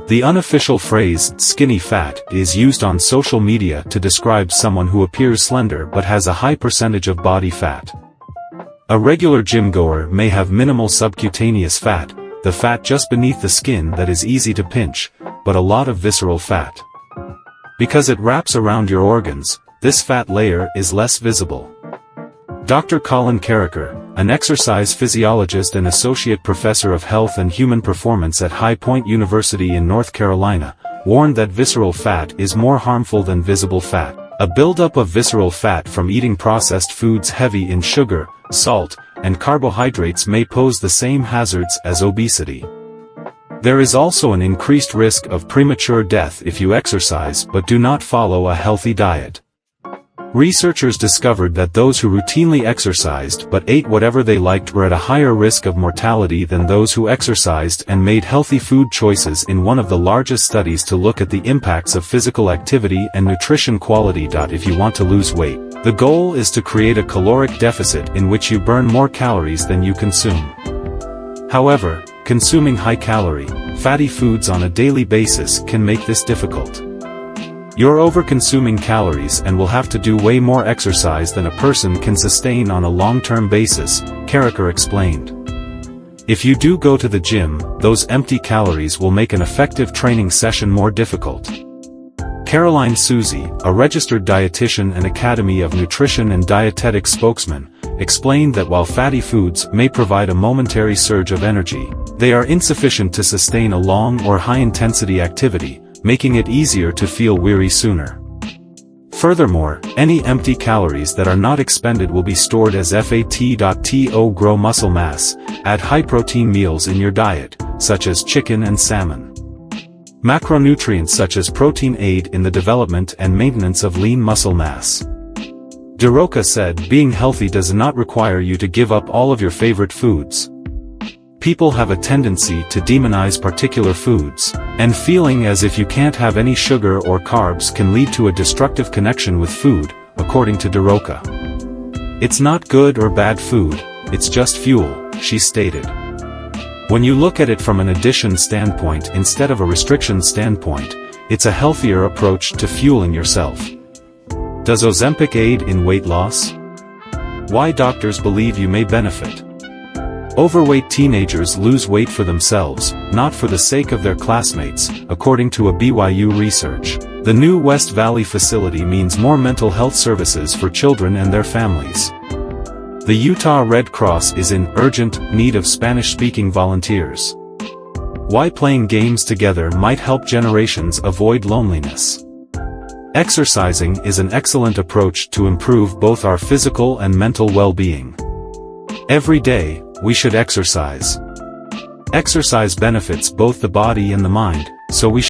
The unofficial phrase, skinny fat, is used on social media to describe someone who appears slender but has a high percentage of body fat. A regular gym goer may have minimal subcutaneous fat, the fat just beneath the skin that is easy to pinch, but a lot of visceral fat. Because it wraps around your organs, this fat layer is less visible. Dr. Colin Carricker, an exercise physiologist and associate professor of health and human performance at High Point University in North Carolina, warned that visceral fat is more harmful than visible fat. A buildup of visceral fat from eating processed foods heavy in sugar, salt, and carbohydrates may pose the same hazards as obesity. There is also an increased risk of premature death if you exercise but do not follow a healthy diet. Researchers discovered that those who routinely exercised but ate whatever they liked were at a higher risk of mortality than those who exercised and made healthy food choices in one of the largest studies to look at the impacts of physical activity and nutrition quality. If you want to lose weight, the goal is to create a caloric deficit in which you burn more calories than you consume. However, consuming high-calorie, fatty foods on a daily basis can make this difficult. You're over-consuming calories and will have to do way more exercise than a person can sustain on a long-term basis, Carricker explained. If you do go to the gym, those empty calories will make an effective training session more difficult. Caroline Susie, a registered dietitian and Academy of Nutrition and Dietetics spokesman, explained that while fatty foods may provide a momentary surge of energy, they are insufficient to sustain a long or high-intensity activity, making it easier to feel weary sooner. Furthermore, any empty calories that are not expended will be stored as fat. To grow muscle mass, add high-protein meals in your diet, such as chicken and salmon. Macronutrients such as protein aid in the development and maintenance of lean muscle mass. Detox said being healthy does not require you to give up all of your favorite foods. People have a tendency to demonize particular foods, and feeling as if you can't have any sugar or carbs can lead to a destructive connection with food, according to Detox. It's not good or bad food, it's just fuel, she stated. When you look at it from an addition standpoint instead of a restriction standpoint, it's a healthier approach to fueling yourself. Does Ozempic aid in weight loss? Why doctors believe you may benefit. Overweight teenagers lose weight for themselves, not for the sake of their classmates, according to a BYU research. The new West Valley facility means more mental health services for children and their families. The Utah Red Cross is in urgent need of Spanish-speaking volunteers. Why playing games together might help generations avoid loneliness. Exercising is an excellent approach to improve both our physical and mental well-being. Every day, we should exercise. Exercise benefits both the body and the mind, so we